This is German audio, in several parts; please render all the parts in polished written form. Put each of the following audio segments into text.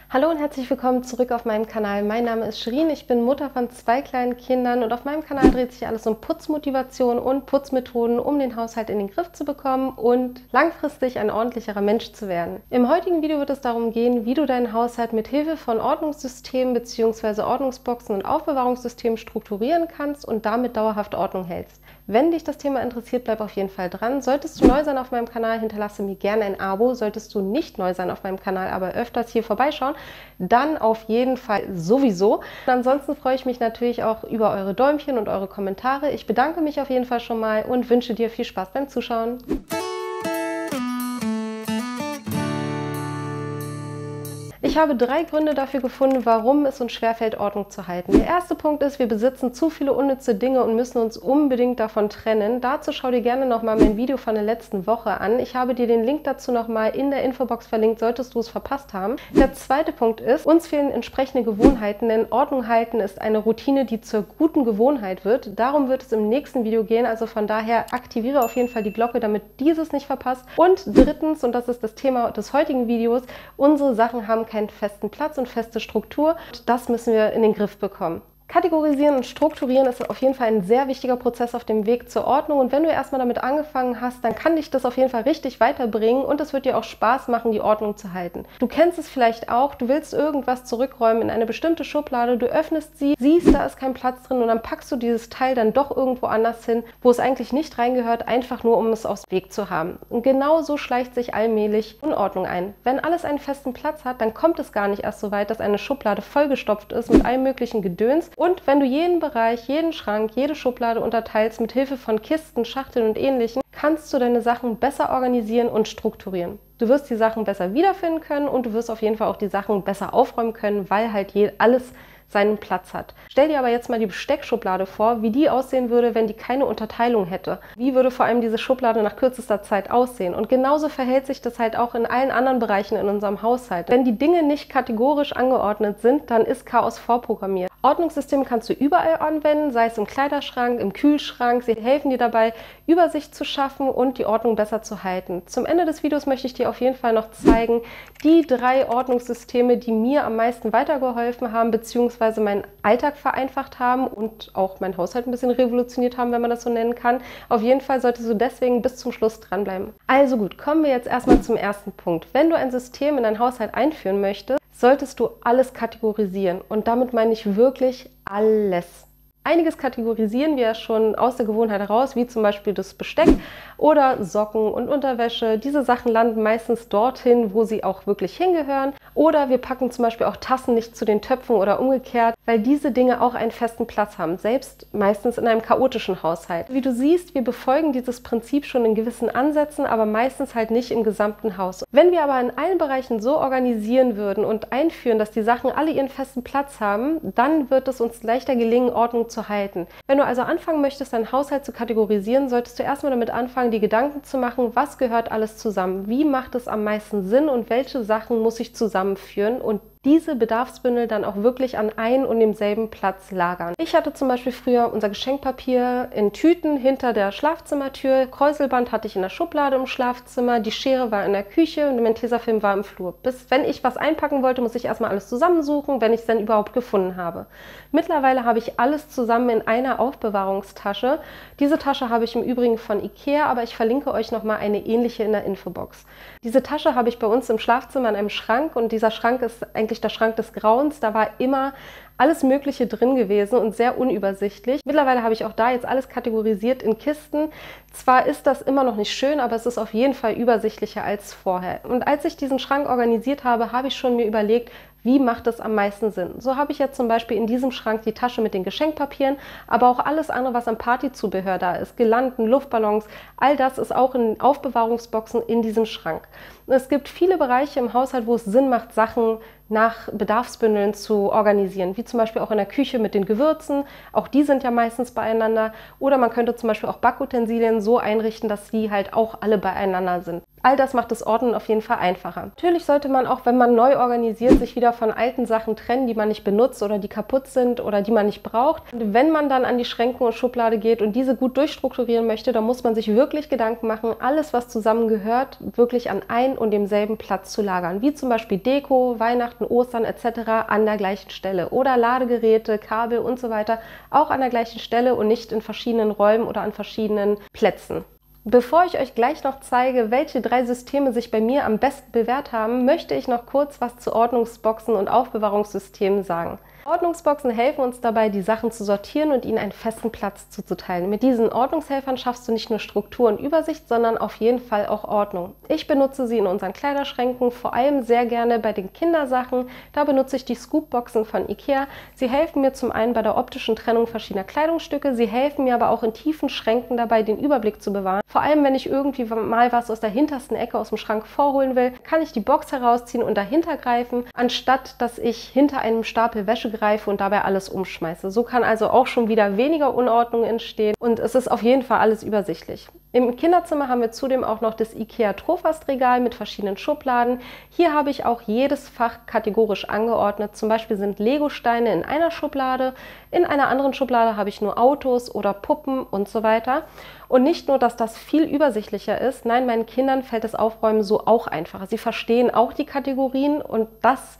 Hallo und herzlich willkommen zurück auf meinem Kanal. Mein Name ist Shirin, ich bin Mutter von 2 kleinen Kindern und auf meinem Kanal dreht sich alles um Putzmotivation und Putzmethoden, um den Haushalt in den Griff zu bekommen und langfristig ein ordentlicherer Mensch zu werden. Im heutigen Video wird es darum gehen, wie du deinen Haushalt mit Hilfe von Ordnungssystemen bzw. Ordnungsboxen und Aufbewahrungssystemen strukturieren kannst und damit dauerhaft Ordnung hältst. Wenn dich das Thema interessiert, bleib auf jeden Fall dran. Solltest du neu sein auf meinem Kanal, hinterlasse mir gerne ein Abo. Solltest du nicht neu sein auf meinem Kanal, aber öfters hier vorbeischauen, dann auf jeden Fall sowieso. Und ansonsten freue ich mich natürlich auch über eure Däumchen und eure Kommentare. Ich bedanke mich auf jeden Fall schon mal und wünsche dir viel Spaß beim Zuschauen. Ich habe 3 Gründe dafür gefunden, warum es uns schwerfällt, Ordnung zu halten. Der erste Punkt ist, wir besitzen zu viele unnütze Dinge und müssen uns unbedingt davon trennen. Dazu schau dir gerne nochmal mein Video von der letzten Woche an. Ich habe dir den Link dazu nochmal in der Infobox verlinkt, solltest du es verpasst haben. Der zweite Punkt ist, uns fehlen entsprechende Gewohnheiten, denn Ordnung halten ist eine Routine, die zur guten Gewohnheit wird. Darum wird es im nächsten Video gehen, also von daher aktiviere auf jeden Fall die Glocke, damit dieses nicht verpasst. Und drittens, und das ist das Thema des heutigen Videos, unsere Sachen haben keinen festen Platz und feste Struktur. Und das müssen wir in den Griff bekommen. Kategorisieren und strukturieren ist auf jeden Fall ein sehr wichtiger Prozess auf dem Weg zur Ordnung und wenn du erstmal damit angefangen hast, dann kann dich das auf jeden Fall richtig weiterbringen und es wird dir auch Spaß machen, die Ordnung zu halten. Du kennst es vielleicht auch, du willst irgendwas zurückräumen in eine bestimmte Schublade, du öffnest sie, siehst, da ist kein Platz drin und dann packst du dieses Teil dann doch irgendwo anders hin, wo es eigentlich nicht reingehört, einfach nur, um es aus dem Weg zu haben. Und genau so schleicht sich allmählich Unordnung ein. Wenn alles einen festen Platz hat, dann kommt es gar nicht erst so weit, dass eine Schublade vollgestopft ist mit allem möglichen Gedöns. Und wenn du jeden Bereich, jeden Schrank, jede Schublade unterteilst mit Hilfe von Kisten, Schachteln und Ähnlichem, kannst du deine Sachen besser organisieren und strukturieren. Du wirst die Sachen besser wiederfinden können und du wirst auf jeden Fall auch die Sachen besser aufräumen können, weil halt alles seinen Platz hat. Stell dir aber jetzt mal die Besteckschublade vor, wie die aussehen würde, wenn die keine Unterteilung hätte. Wie würde vor allem diese Schublade nach kürzester Zeit aussehen? Und genauso verhält sich das halt auch in allen anderen Bereichen in unserem Haushalt. Wenn die Dinge nicht kategorisch angeordnet sind, dann ist Chaos vorprogrammiert. Ordnungssysteme kannst du überall anwenden, sei es im Kleiderschrank, im Kühlschrank. Sie helfen dir dabei, Übersicht zu schaffen und die Ordnung besser zu halten. Zum Ende des Videos möchte ich dir auf jeden Fall noch zeigen, die 3 Ordnungssysteme, die mir am meisten weitergeholfen haben, beziehungsweise meinen Alltag vereinfacht haben und auch meinen Haushalt ein bisschen revolutioniert haben, wenn man das so nennen kann. Auf jeden Fall solltest du deswegen bis zum Schluss dranbleiben. Also gut, kommen wir jetzt erstmal zum ersten Punkt. Wenn du ein System in deinen Haushalt einführen möchtest, solltest du alles kategorisieren. Und damit meine ich wirklich alles. Einiges kategorisieren wir schon aus der Gewohnheit heraus, wie zum Beispiel das Besteck oder Socken und Unterwäsche. Diese Sachen landen meistens dorthin, wo sie auch wirklich hingehören. Oder wir packen zum Beispiel auch Tassen nicht zu den Töpfen oder umgekehrt, weil diese Dinge auch einen festen Platz haben, selbst meistens in einem chaotischen Haushalt. Wie du siehst, wir befolgen dieses Prinzip schon in gewissen Ansätzen, aber meistens halt nicht im gesamten Haus. Wenn wir aber in allen Bereichen so organisieren würden und einführen, dass die Sachen alle ihren festen Platz haben, dann wird es uns leichter gelingen, Ordnung zu halten. Wenn du also anfangen möchtest, deinen Haushalt zu kategorisieren, solltest du erstmal damit anfangen, die Gedanken zu machen, was gehört alles zusammen, wie macht es am meisten Sinn und welche Sachen muss ich zusammenführen und diese Bedarfsbündel dann auch wirklich an einem und demselben Platz lagern. Ich hatte zum Beispiel früher unser Geschenkpapier in Tüten hinter der Schlafzimmertür, Kräuselband hatte ich in der Schublade im Schlafzimmer, die Schere war in der Küche und mein Tesafilm war im Flur. Bis wenn ich was einpacken wollte, muss ich erstmal alles zusammensuchen, wenn ich es dann überhaupt gefunden habe. Mittlerweile habe ich alles zusammen in einer Aufbewahrungstasche. Diese Tasche habe ich im Übrigen von Ikea, aber ich verlinke euch nochmal eine ähnliche in der Infobox. Diese Tasche habe ich bei uns im Schlafzimmer in einem Schrank und dieser Schrank ist eigentlich der Schrank des Grauens. Da war immer alles Mögliche drin gewesen und sehr unübersichtlich. Mittlerweile habe ich auch da jetzt alles kategorisiert in Kisten. Zwar ist das immer noch nicht schön, aber es ist auf jeden Fall übersichtlicher als vorher. Und als ich diesen Schrank organisiert habe, habe ich schon mir überlegt, wie macht es am meisten Sinn? So habe ich jetzt zum Beispiel in diesem Schrank die Tasche mit den Geschenkpapieren, aber auch alles andere, was am Partyzubehör da ist. Girlanden, Luftballons, all das ist auch in Aufbewahrungsboxen in diesem Schrank. Und es gibt viele Bereiche im Haushalt, wo es Sinn macht, Sachen nach Bedarfsbündeln zu organisieren, wie zum Beispiel auch in der Küche mit den Gewürzen. Auch die sind ja meistens beieinander. Oder man könnte zum Beispiel auch Backutensilien so einrichten, dass die halt auch alle beieinander sind. All das macht das Ordnen auf jeden Fall einfacher. Natürlich sollte man auch, wenn man neu organisiert, sich wieder von alten Sachen trennen, die man nicht benutzt oder die kaputt sind oder die man nicht braucht. Und wenn man dann an die Schränke und Schublade geht und diese gut durchstrukturieren möchte, dann muss man sich wirklich Gedanken machen, alles, was zusammengehört, wirklich an ein und demselben Platz zu lagern. Wie zum Beispiel Deko, Weihnachten, Ostern etc. an der gleichen Stelle. Oder Ladegeräte, Kabel und so weiter auch an der gleichen Stelle und nicht in verschiedenen Räumen oder an verschiedenen Plätzen. Bevor ich euch gleich noch zeige, welche 3 Systeme sich bei mir am besten bewährt haben, möchte ich noch kurz was zu Ordnungsboxen und Aufbewahrungssystemen sagen. Ordnungsboxen helfen uns dabei, die Sachen zu sortieren und ihnen einen festen Platz zuzuteilen. Mit diesen Ordnungshelfern schaffst du nicht nur Struktur und Übersicht, sondern auf jeden Fall auch Ordnung. Ich benutze sie in unseren Kleiderschränken, vor allem sehr gerne bei den Kindersachen. Da benutze ich die Scoop-Boxen von Ikea. Sie helfen mir zum einen bei der optischen Trennung verschiedener Kleidungsstücke, sie helfen mir aber auch in tiefen Schränken dabei, den Überblick zu bewahren. Vor allem, wenn ich irgendwie mal was aus der hintersten Ecke aus dem Schrank vorholen will, kann ich die Box herausziehen und dahinter greifen, anstatt dass ich hinter einem Stapel Wäsche greife und dabei alles umschmeiße. So kann also auch schon wieder weniger Unordnung entstehen und es ist auf jeden Fall alles übersichtlich. Im Kinderzimmer haben wir zudem auch noch das IKEA Trofast-Regal mit verschiedenen Schubladen. Hier habe ich auch jedes Fach kategorisch angeordnet. Zum Beispiel sind Lego-Steine in einer Schublade, in einer anderen Schublade habe ich nur Autos oder Puppen und so weiter. Und nicht nur, dass das viel übersichtlicher ist, nein, meinen Kindern fällt das Aufräumen so auch einfacher. Sie verstehen auch die Kategorien und das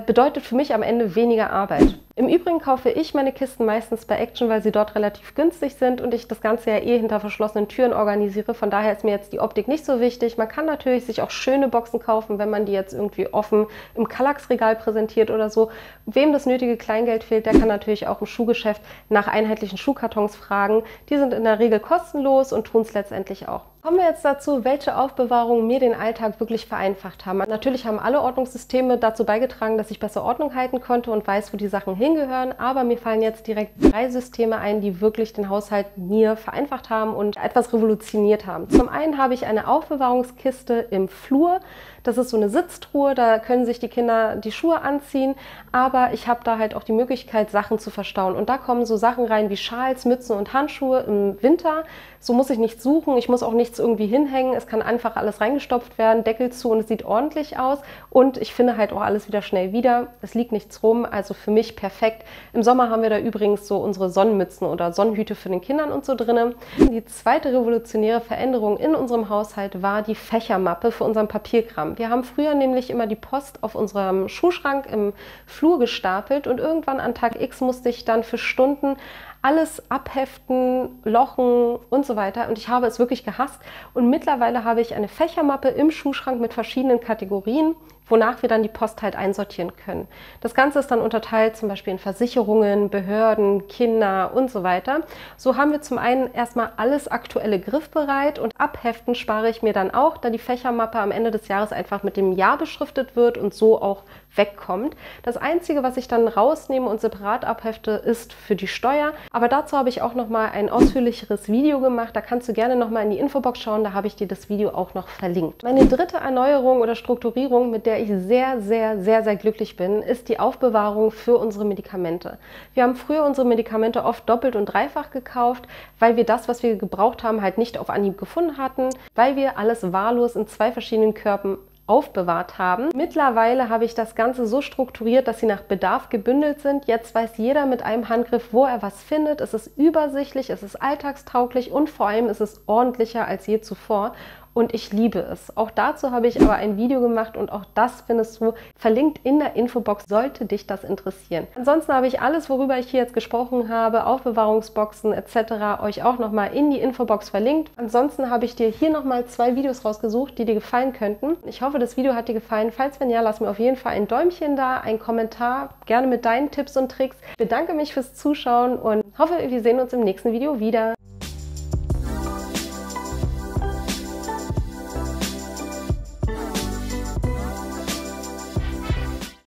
bedeutet für mich am Ende weniger Arbeit. Im Übrigen kaufe ich meine Kisten meistens bei Action, weil sie dort relativ günstig sind und ich das Ganze ja eh hinter verschlossenen Türen organisiere. Von daher ist mir jetzt die Optik nicht so wichtig. Man kann natürlich sich auch schöne Boxen kaufen, wenn man die jetzt irgendwie offen im Kallax-Regal präsentiert oder so. Wem das nötige Kleingeld fehlt, der kann natürlich auch im Schuhgeschäft nach einheitlichen Schuhkartons fragen. Die sind in der Regel kostenlos und tun es letztendlich auch. Kommen wir jetzt dazu, welche Aufbewahrungen mir den Alltag wirklich vereinfacht haben. Natürlich haben alle Ordnungssysteme dazu beigetragen, dass ich besser Ordnung halten konnte und weiß, wo die Sachen hingehören, aber mir fallen jetzt direkt 3 Systeme ein, die wirklich den Haushalt mir vereinfacht haben und etwas revolutioniert haben. Zum einen habe ich eine Aufbewahrungskiste im Flur. Das ist so eine Sitztruhe, da können sich die Kinder die Schuhe anziehen, aber ich habe da halt auch die Möglichkeit, Sachen zu verstauen. Und da kommen so Sachen rein wie Schals, Mützen und Handschuhe im Winter. So muss ich nichts suchen, ich muss auch nichts irgendwie hinhängen. Es kann einfach alles reingestopft werden, Deckel zu und es sieht ordentlich aus. Und ich finde halt auch alles wieder schnell wieder. Es liegt nichts rum, also für mich perfekt. Im Sommer haben wir da übrigens so unsere Sonnenmützen oder Sonnenhüte für den Kindern und so drin. Die zweite revolutionäre Veränderung in unserem Haushalt war die Fächermappe für unseren Papierkram. Wir haben früher nämlich immer die Post auf unserem Schuhschrank im Flur gestapelt und irgendwann an Tag X musste ich dann für Stunden alles abheften, lochen und so weiter und ich habe es wirklich gehasst und mittlerweile habe ich eine Fächermappe im Schuhschrank mit verschiedenen Kategorien, wonach wir dann die Post halt einsortieren können. Das Ganze ist dann unterteilt zum Beispiel in Versicherungen, Behörden, Kinder und so weiter. So haben wir zum einen erstmal alles aktuelle griffbereit und abheften spare ich mir dann auch, da die Fächermappe am Ende des Jahres einfach mit dem Jahr beschriftet wird und so auch wegkommt. Das Einzige, was ich dann rausnehme und separat abhefte, ist für die Steuer. Aber dazu habe ich auch nochmal ein ausführlicheres Video gemacht. Da kannst du gerne nochmal in die Infobox schauen, da habe ich dir das Video auch noch verlinkt. Meine dritte Erneuerung oder Strukturierung, mit der ich sehr glücklich bin, ist die Aufbewahrung für unsere Medikamente. Wir haben früher unsere Medikamente oft doppelt und dreifach gekauft, weil wir das, was wir gebraucht haben, halt nicht auf Anhieb gefunden hatten, weil wir alles wahllos in 2 verschiedenen Körben aufbewahrt haben. Mittlerweile habe ich das Ganze so strukturiert, dass sie nach Bedarf gebündelt sind. Jetzt weiß jeder mit einem Handgriff, wo er was findet. Es ist übersichtlich, es ist alltagstauglich und vor allem ist es ordentlicher als je zuvor. Und ich liebe es. Auch dazu habe ich aber ein Video gemacht und auch das findest du verlinkt in der Infobox, sollte dich das interessieren. Ansonsten habe ich alles, worüber ich hier jetzt gesprochen habe, Aufbewahrungsboxen etc. euch auch nochmal in die Infobox verlinkt. Ansonsten habe ich dir hier nochmal 2 Videos rausgesucht, die dir gefallen könnten. Ich hoffe, das Video hat dir gefallen. Falls wenn ja, lass mir auf jeden Fall ein Däumchen da, einen Kommentar, gerne mit deinen Tipps und Tricks. Ich bedanke mich fürs Zuschauen und hoffe, wir sehen uns im nächsten Video wieder.